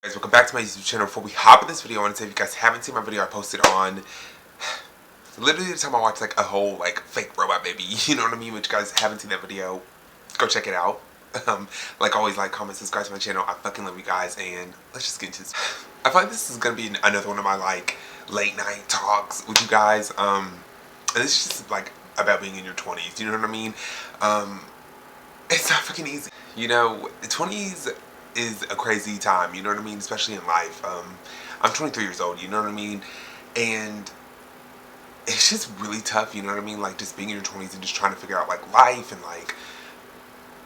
Guys, welcome back to my YouTube channel. Before we hop in this video, I want to say if you guys haven't seen my video I posted on literally the time I watched like a whole like fake robot baby, you know what I mean? Which you guys haven't seen that video, go check it out. Like always, like, comment, subscribe to my channel. I fucking love you guys, and let's just get into this. I feel like this is gonna be another one of my like late night talks with you guys. And this is just like about being in your 20s, you know what I mean? It's not fucking easy. You know, 20s is a crazy time, you know what I mean? Especially in life. I'm 23 years old, you know what I mean? And it's just really tough, you know what I mean? Like, just being in your 20s and just trying to figure out, like, life and, like,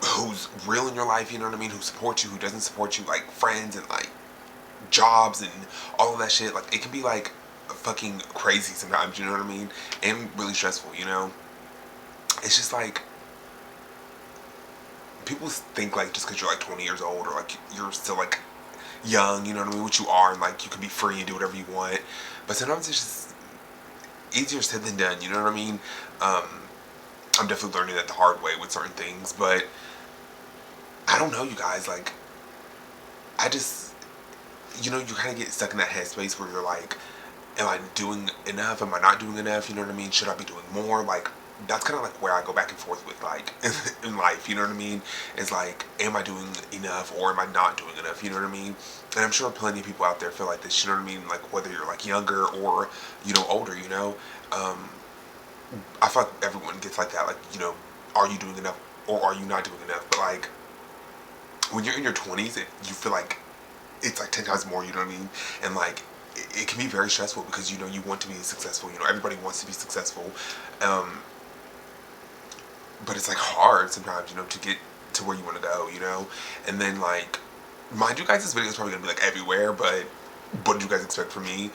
who's real in your life, you know what I mean? Who supports you, who doesn't support you, like, friends and, like, jobs and all of that shit. Like, it can be, like, fucking crazy sometimes, you know what I mean? And really stressful, you know? It's just, like, people think like just because you're like 20 years old or like you're still like young, you know what I mean, which you are, and like you can be free and do whatever you want, but sometimes it's just easier said than done, you know what I mean? I'm definitely learning that the hard way with certain things, but I don't know, you guys, like, I just, you know, you kind of get stuck in that headspace where you're like, am I doing enough? Am I not doing enough? You know what I mean? Should I be doing more? Like, that's kind of like where I go back and forth with, like, in life, you know what I mean? It's like, am I doing enough or am I not doing enough? You know what I mean? And I'm sure plenty of people out there feel like this, you know what I mean? Like, whether you're, like, younger or, you know, older, you know? I feel like everyone gets like that. Like, you know, are you doing enough or are you not doing enough? But, like, when you're in your 20s, you feel like it's like 10 times more, you know what I mean? And like it can be very stressful because you know you want to be successful, you know, everybody wants to be successful, um, but it's like hard sometimes, you know, to get to where you want to go, you know. And then, like, mind you guys, this video is probably gonna be like everywhere, but what do you guys expect from me?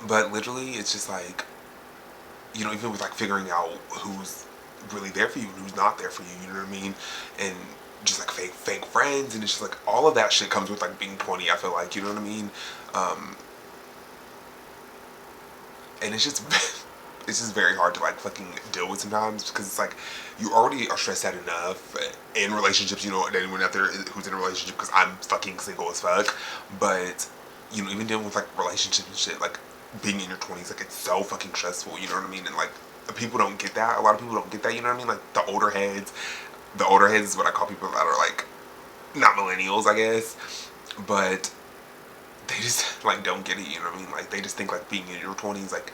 But literally it's just like, you know, even with like figuring out who's really there for you and who's not there for you, you know what I mean? And just like fake friends, and it's just like all of that shit comes with like being 20, I feel like, you know what I mean? Um, and it's just it's just very hard to like fucking deal with sometimes because it's like you already are stressed out enough in relationships, you know, anyone out there who's in a relationship, because I'm fucking single as fuck. But you know, even dealing with like relationships and shit, like being in your 20s, like it's so fucking stressful, you know what I mean? And like people don't get that, a lot of people don't get that, you know what I mean? Like the older heads is what I call people that are like not millennials, I guess, but they just like don't get it, you know what I mean? Like they just think like being in your 20s, like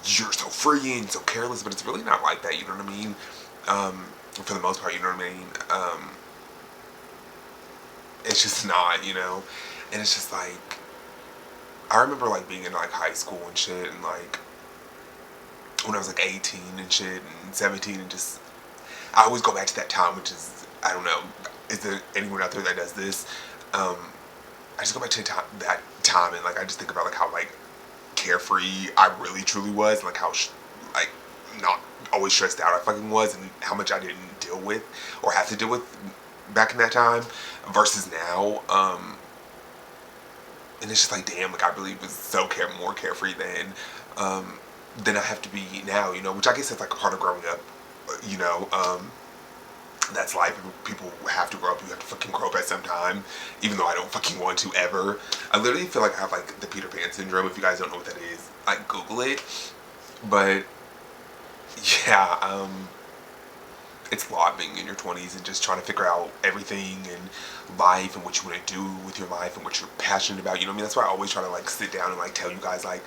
you're so free and so careless, but it's really not like that, you know what I mean? For the most part, you know what I mean? It's just not, you know? And it's just like, I remember like being in like high school and shit, and like when I was like 18 and shit and 17, and just, I always go back to that time, which is, I don't know, is there anyone out there that does this? I just go back to that time, and like I just think about like how like carefree I really truly was, like how like not always stressed out I fucking was, and how much I didn't deal with or have to deal with back in that time versus now. And it's just like, damn, like I really was so more carefree than I have to be now, you know, which I guess is like a part of growing up, you know. That's life. People have to grow up. You have to fucking grow up at some time, even though I don't fucking want to ever. I literally feel like I have like the Peter Pan syndrome. If you guys don't know what that is, like Google it. But yeah, it's a lot being in your 20s and just trying to figure out everything and life and what you want to do with your life and what you're passionate about. You know what I mean? That's why I always try to like sit down and like tell you guys, like,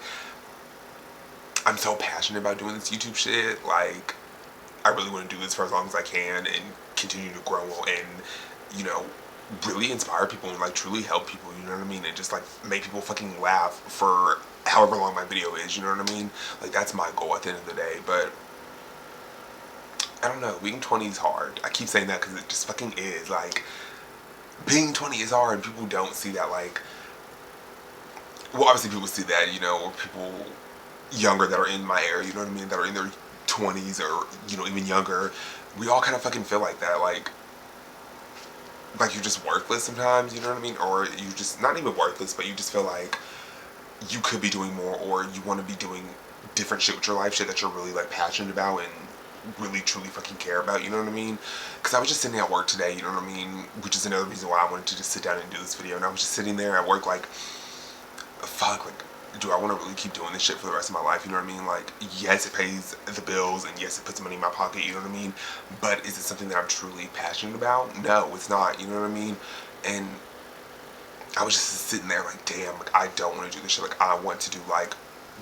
I'm so passionate about doing this YouTube shit. Like, I really want to do this for as long as I can and continue to grow and, you know, really inspire people and like truly help people, you know what I mean? And just like make people fucking laugh for however long my video is, you know what I mean? Like that's my goal at the end of the day. But I don't know, being 20 is hard. I keep saying that because it just fucking is. Like, being 20 is hard, and people don't see that. Like, well, obviously people see that, you know, or people younger that are in my area, you know what I mean, that are in their 20s or, you know, even younger. We all kind of fucking feel like that. Like you're just worthless sometimes, you know what I mean? Or you just, not even worthless, but you just feel like you could be doing more, or you want to be doing different shit with your life, shit that you're really like passionate about, and really truly fucking care about, you know what I mean? Because I was just sitting at work today, you know what I mean? Which is another reason why I wanted to just sit down and do this video. And I was just sitting there at work like, fuck, like, do I want to really keep doing this shit for the rest of my life, you know what I mean? Like, yes, it pays the bills, and yes, it puts money in my pocket, you know what I mean? But is it something that I'm truly passionate about? No, it's not, you know what I mean? And I was just sitting there like, damn, like, I don't want to do this shit. Like, I want to do, like,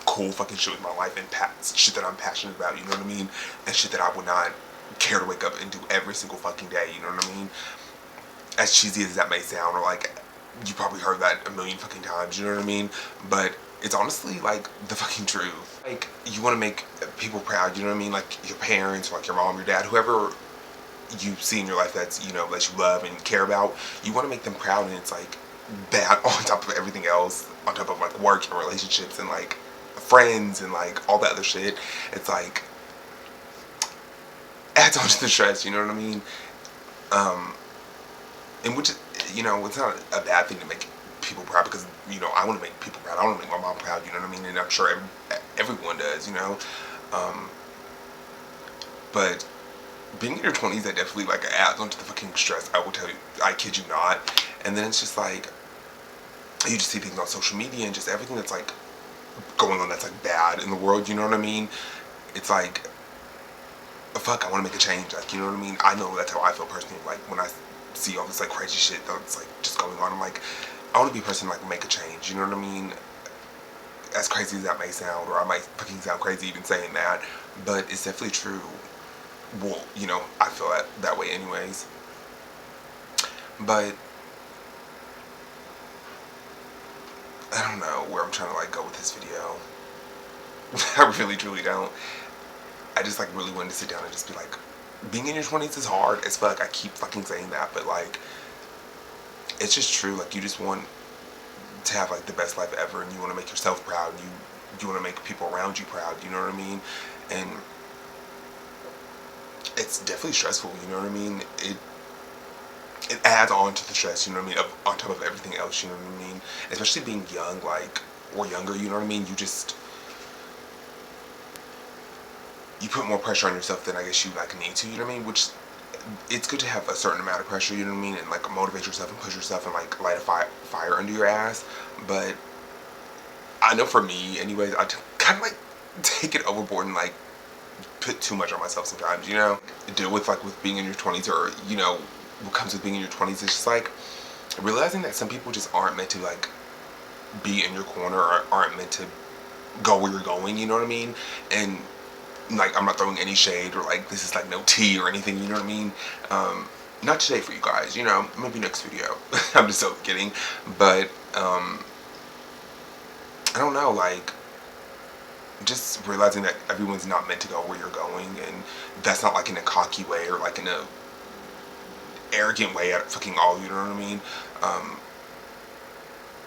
cool fucking shit with my life and shit that I'm passionate about, you know what I mean? And shit that I would not care to wake up and do every single fucking day, you know what I mean? As cheesy as that may sound, or like, you probably heard that a million fucking times, you know what I mean? But it's honestly like the fucking truth. Like, you want to make people proud, you know what I mean? Like your parents, or like your mom, your dad, whoever you see in your life that's, you know, that you love and care about, you want to make them proud. And it's like that on top of everything else, on top of like work and relationships and like friends and like all that other shit. It's like adds on to the stress, you know what I mean? And which, you know, it's not a bad thing to make people proud, because, you know, I want to make people proud. I want to make my mom proud, you know what I mean? And I'm sure everyone does, you know? But being in your 20s, that definitely, like, adds onto the fucking stress. I will tell you, I kid you not. And then it's just like, you just see things on social media and just everything that's, like, going on that's, like, bad in the world, you know what I mean? It's like, fuck, I want to make a change, like, you know what I mean? I know that's how I feel personally, like, when I see all this, like, crazy shit that's, like, just going on, I'm like, I want to be a person, like, make a change, you know what I mean? As crazy as that may sound, or I might fucking sound crazy even saying that, but it's definitely true. Well, you know, I feel that way anyways. But I don't know where I'm trying to, like, go with this video. I really truly don't. I just, like, really wanted to sit down and just be like, being in your 20s is hard as fuck. I keep fucking saying that, but, like, it's just true. Like, you just want to have, like, the best life ever, and you want to make yourself proud, and you want to make people around you proud, you know what I mean? And it's definitely stressful, you know what I mean? It adds on to the stress, you know what I mean, on top of everything else, you know what I mean? Especially being young, like, or younger, you know what I mean? You put more pressure on yourself than I guess you, like, need to, you know what I mean? Which, it's good to have a certain amount of pressure, you know what I mean? And, like, motivate yourself and push yourself and, like, light a fire under your ass. But I know for me, anyways, I kind of, like, take it overboard and, like, put too much on myself sometimes, you know? Deal with, like, with being in your 20s, or, you know, what comes with being in your 20s is just, like, realizing that some people just aren't meant to, like, be in your corner, or aren't meant to go where you're going, you know what I mean? And, like, I'm not throwing any shade, or, like, this is, like, no tea or anything, you know what I mean? Not today for you guys, you know, maybe next video. I'm just so kidding. But, I don't know, like, just realizing that everyone's not meant to go where you're going, and that's not, like, in a cocky way, or, like, in a arrogant way at fucking all, you know what I mean?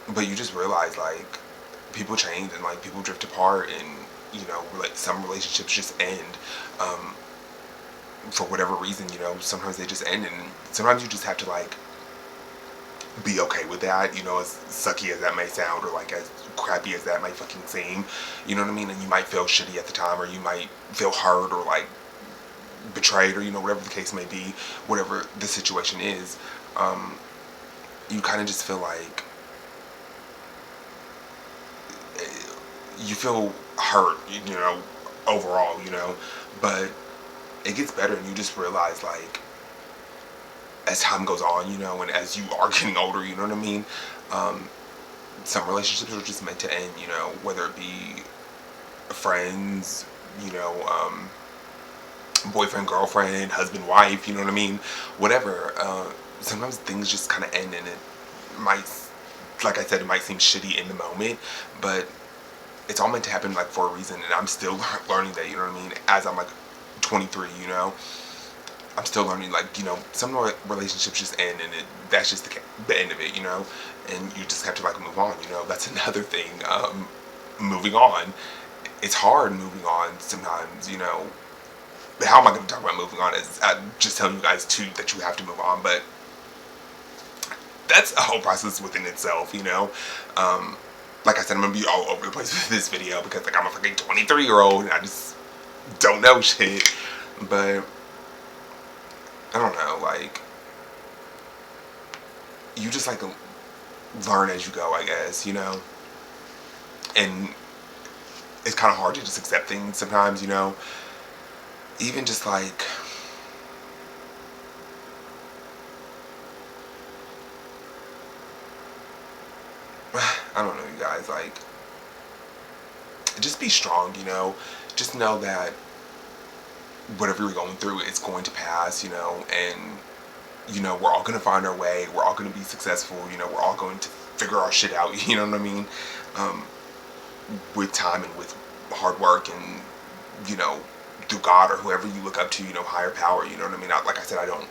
But you just realize, like, people change, and, like, people drift apart, and, you know, like, some relationships just end, for whatever reason, you know. Sometimes they just end, and sometimes you just have to, like, be okay with that, you know, as sucky as that may sound, or, like, as crappy as that might fucking seem, you know what I mean? And you might feel shitty at the time, or you might feel hurt, or, like, betrayed, or, you know, whatever the case may be, whatever the situation is, you kind of just feel like, you feel hurt, you know, overall, you know, but it gets better, and you just realize, like, as time goes on, you know, and as you are getting older, you know what I mean, some relationships are just meant to end, you know, whether it be friends, you know, boyfriend, girlfriend, husband, wife, you know what I mean, whatever. Sometimes things just kind of end, and it might, like I said, it might seem shitty in the moment, but it's all meant to happen, like, for a reason. And I'm still learning that, you know what I mean, as I'm, like, 23, you know, I'm still learning, like, you know, some relationships just end, and that's just the end of it, you know, and you just have to, like, move on, you know. That's another thing, moving on. It's hard moving on sometimes, you know. How am I going to talk about moving on? I'm just telling you guys, too, that you have to move on, but that's a whole process within itself, you know. Like I said, I'm going to be all over the place with this video, because, like, I'm a fucking 23-year-old, and I just don't know shit. But I don't know, like, you just like learn as you go, I guess, you know? And it's kind of hard to just accept things sometimes, you know? Even just like, I don't know, you guys, like, just be strong, you know? Just know that whatever you're going through, it's going to pass, you know? And, you know, we're all going to find our way. We're all going to be successful, you know? We're all going to figure our shit out, you know what I mean? Um, with time and with hard work and, you know, through God or whoever you look up to, you know, higher power, you know what I mean? Like I said, I don't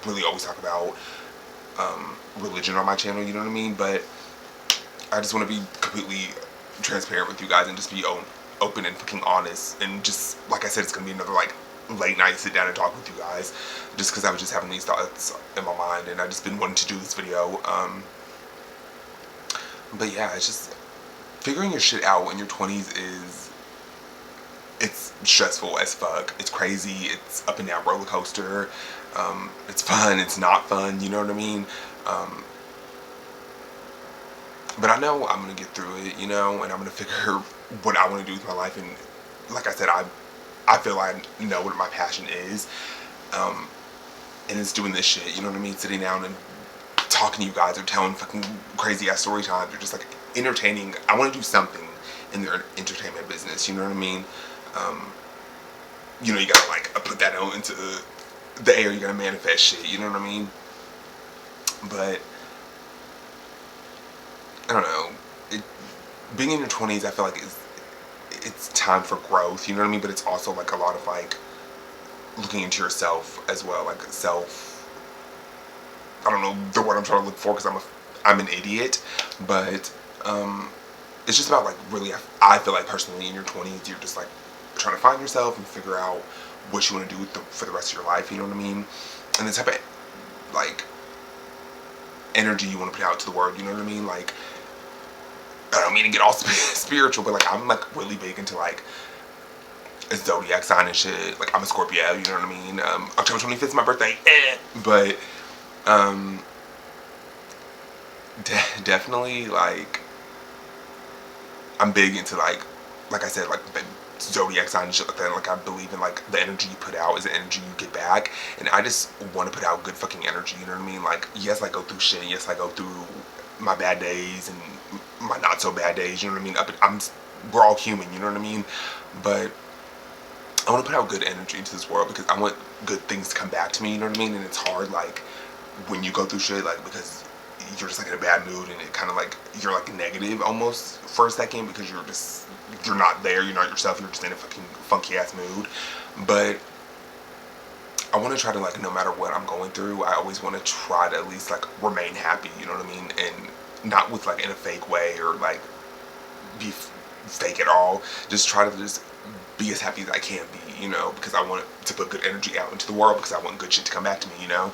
really always talk about religion on my channel, you know what I mean? But I just want to be completely transparent with you guys and just be open and fucking honest. And just, like I said, it's going to be another, like, late night sit down and talk with you guys. Just because I was just having these thoughts in my mind and I just been wanting to do this video. But yeah, it's just figuring your shit out in your 20s is, it's stressful as fuck. It's crazy. It's up and down roller coaster. It's fun. It's not fun. You know what I mean? But I know I'm gonna get through it, you know, and I'm gonna figure what I want to do with my life. And like I said, I feel I know what my passion is, and it's doing this shit. You know what I mean? Sitting down and talking to you guys, or telling fucking crazy ass story times, or just like entertaining. I want to do something in their entertainment business. You know what I mean? You know, you gotta like put that out into the air. You gotta manifest shit. You know what I mean? But I don't know. Being in your 20s, I feel like it's time for growth. You know what I mean? But it's also like a lot of like looking into yourself as well, like self. I don't know the word I'm trying to look for because I'm an idiot, but it's just about like really. I feel like personally in your 20s, you're just like trying to find yourself and figure out what you want to do for the rest of your life. You know what I mean? And the type of like energy you want to put out to the world. You know what I mean? Like, I don't mean to get all spiritual, but like I'm like really big into like a zodiac sign and shit. Like I'm a Scorpio, you know what I mean? October 25th is my birthday, but um, definitely like I'm big into like I said, like the zodiac sign and shit like that. Like I believe in like the energy you put out is the energy you get back, and I just want to put out good fucking energy. You know what I mean? Like yes, I go through shit. Yes, I go through my bad days and my not so bad days. You know what I mean? We're all human. You know what I mean? But I want to put out good energy into this world because I want good things to come back to me. You know what I mean? And it's hard like when you go through shit like because you're just like in a bad mood and it kind of like you're like negative almost for a second because you're not there, you're not yourself, you're just in a fucking funky ass mood. But I want to try to like no matter what I'm going through, I always want to try to at least like remain happy, you know what I mean? And not with like in a fake way or like be fake at all. Just try to just be as happy as I can be, you know, because I want to put good energy out into the world because I want good shit to come back to me, you know.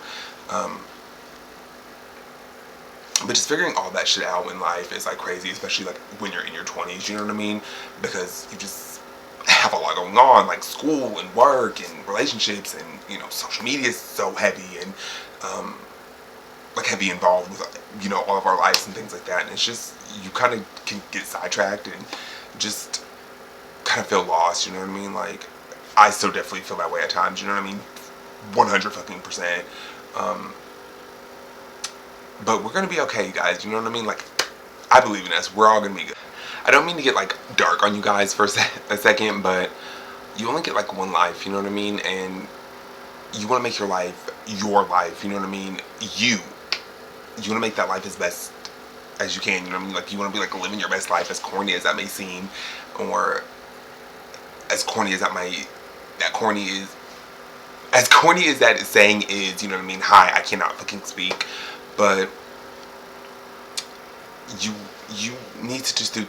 But just figuring all that shit out in life is like crazy, especially like when you're in your 20s, you know what I mean? Because you just have a lot going on, like school and work and relationships, and you know, social media is so heavy and like heavy involved with, you know, all of our lives and things like that. And it's just, you kind of can get sidetracked and just kind of feel lost, you know what I mean? Like I still definitely feel that way at times, you know what I mean? 100 fucking percent. But we're gonna be okay, guys. You know what I mean? Like, I believe in us. We're all gonna be good. I don't mean to get like dark on you guys for a second, but you only get like one life. You know what I mean? And you want to make your life your life. You know what I mean? You want to make that life as best as you can. You know what I mean? Like you want to be like living your best life, as corny as that may seem, or as corny as corny is. As corny as that saying is, you know what I mean? Hi, I cannot fucking speak. But you need to just do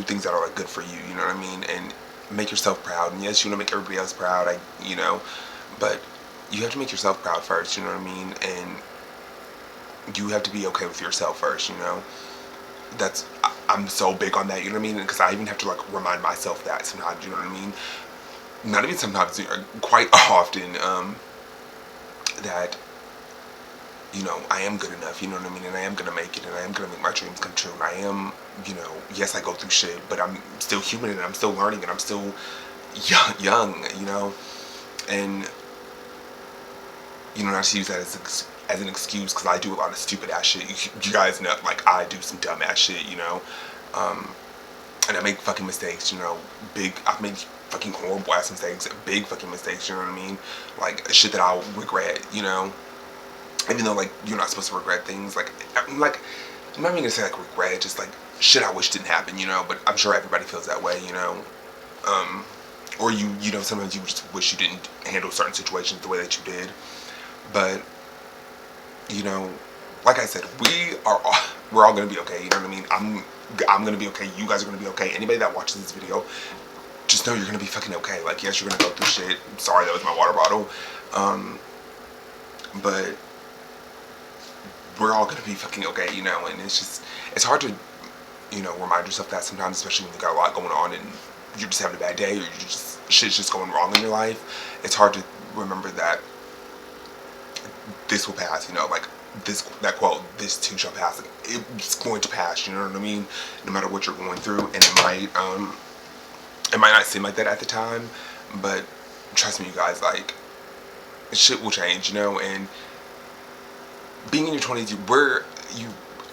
things that are like good for you, you know what I mean, and make yourself proud. And yes, you want to make everybody else proud, you know, but you have to make yourself proud first, you know what I mean, and you have to be okay with yourself first, you know. I'm so big on that, you know what I mean, because I even have to like remind myself that sometimes, you know what I mean. not even sometimes, quite often, that, you know, I am good enough, you know what I mean, and I am gonna make it, and I am gonna make my dreams come true, and I am, you know, yes, I go through shit, but I'm still human, and I'm still learning, and I'm still young, you know, and, you know, not to use that as an excuse, because I do a lot of stupid ass shit. You guys know, like, I do some dumb ass shit, you know, and I make fucking mistakes, you know, I've made fucking horrible ass mistakes, big fucking mistakes, you know what I mean, like, shit that I'll regret, you know, even though, like, you're not supposed to regret things, like, I'm not even gonna say, like, regret, just, like, shit I wish didn't happen, you know, but I'm sure everybody feels that way, you know, or you know, sometimes you just wish you didn't handle certain situations the way that you did, but, you know, like I said, we're all gonna be okay, you know what I mean, I'm gonna be okay, you guys are gonna be okay, anybody that watches this video, just know you're gonna be fucking okay, like, yes, you're gonna go through shit, sorry, that was my water bottle, but we're all gonna be fucking okay, you know, and it's hard to, you know, remind yourself that sometimes, especially when you got a lot going on and you're just having a bad day, or shit's just going wrong in your life. It's hard to remember that this will pass, you know, like, that quote, this too shall pass, like, it's going to pass, you know what I mean, no matter what you're going through, and it might not seem like that at the time, but trust me, you guys, like, shit will change, you know, and being in your 20s,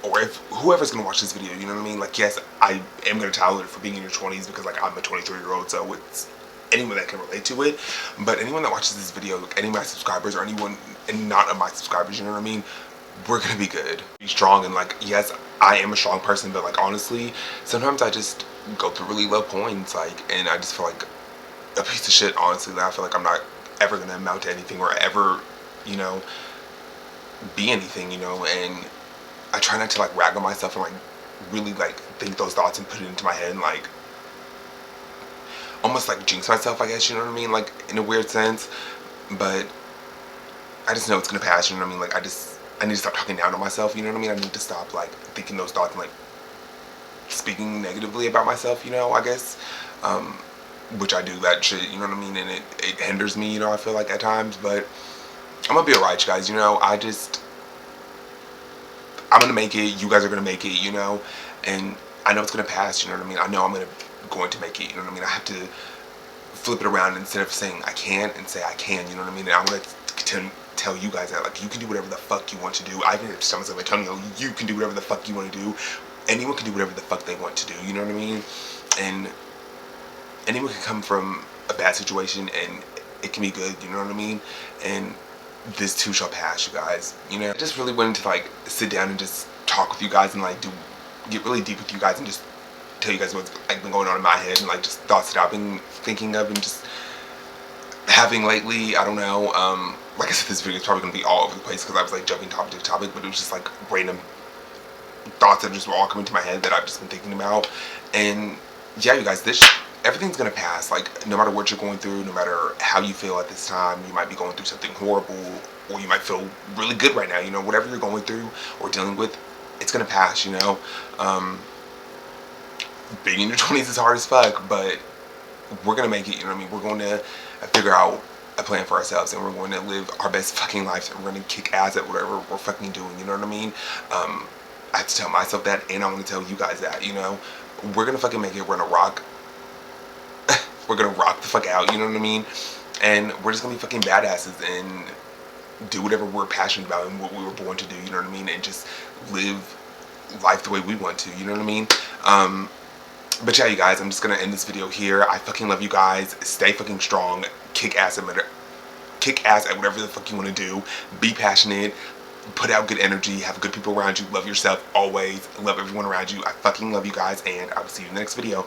or if whoever's gonna watch this video, you know what I mean, like, yes, I am gonna tell it for being in your 20s, because, like, I'm a 23-year-old, so it's anyone that can relate to it, but anyone that watches this video, like, any of my subscribers, or anyone, and not of my subscribers, you know what I mean, we're gonna be good, be strong, and, like, yes, I am a strong person, but, like, honestly, sometimes I just go through really low points, like, and I just feel like a piece of shit, honestly, that I feel like I'm not ever gonna amount to anything, or ever, you know, be anything, you know, and I try not to, like, rag on myself and, like, really, like, think those thoughts and put it into my head and, like, almost, like, jinx myself, I guess, you know what I mean, like, in a weird sense, but I just know it's gonna pass, you know what I mean, like, I need to stop talking down to myself, you know what I mean, I need to stop, like, thinking those thoughts and, like, speaking negatively about myself, you know, I guess, which I do that shit, you know what I mean, and it hinders me, you know, I feel like at times, but I'm gonna be alright, you guys, you know, I'm gonna make it, you guys are gonna make it, you know, and I know it's gonna pass, you know what I mean, I know I'm going to make it, you know what I mean, I have to flip it around, instead of saying I can't, and say I can, you know what I mean, and I want to tell you guys that, like, you can do whatever the fuck you want to do. I even tell myself, like, Antonio, you can do whatever the fuck you want to do, anyone can do whatever the fuck they want to do, you know what I mean, and anyone can come from a bad situation, and it can be good, you know what I mean, and this too shall pass, you guys, you know. I just really wanted to, like, sit down and just talk with you guys, and, like, get really deep with you guys, and just tell you guys what's, like, been going on in my head, and, like, just thoughts that I've been thinking of and just having lately. I don't know, like I said, this video is probably gonna be all over the place, because I was, like, jumping topic to topic, but it was just, like, random thoughts that just were all coming to my head that I've just been thinking about. And yeah, you guys, everything's gonna pass. Like, no matter what you're going through, no matter how you feel at this time, you might be going through something horrible, or you might feel really good right now, you know, whatever you're going through or dealing with, it's gonna pass, you know. Being in your 20s is hard as fuck, but we're gonna make it, you know what I mean, we're going to figure out a plan for ourselves, and we're going to live our best fucking lives, and we're going to kick ass at whatever we're fucking doing, you know what I mean. I have to tell myself that, and I want to tell you guys that, you know, we're gonna fucking make it, we're gonna rock we're gonna rock the fuck out, you know what I mean, and we're just gonna be fucking badasses and do whatever we're passionate about and what we were born to do, you know what I mean, and just live life the way we want to, you know what I mean. But yeah, you guys, I'm just gonna end this video here. I fucking love you guys. Stay fucking strong. Kick ass at whatever the fuck you want to do. Be passionate. Put out good energy. Have good people around you. Love yourself always. Love everyone around you. I fucking love you guys, and I will see you in the next video.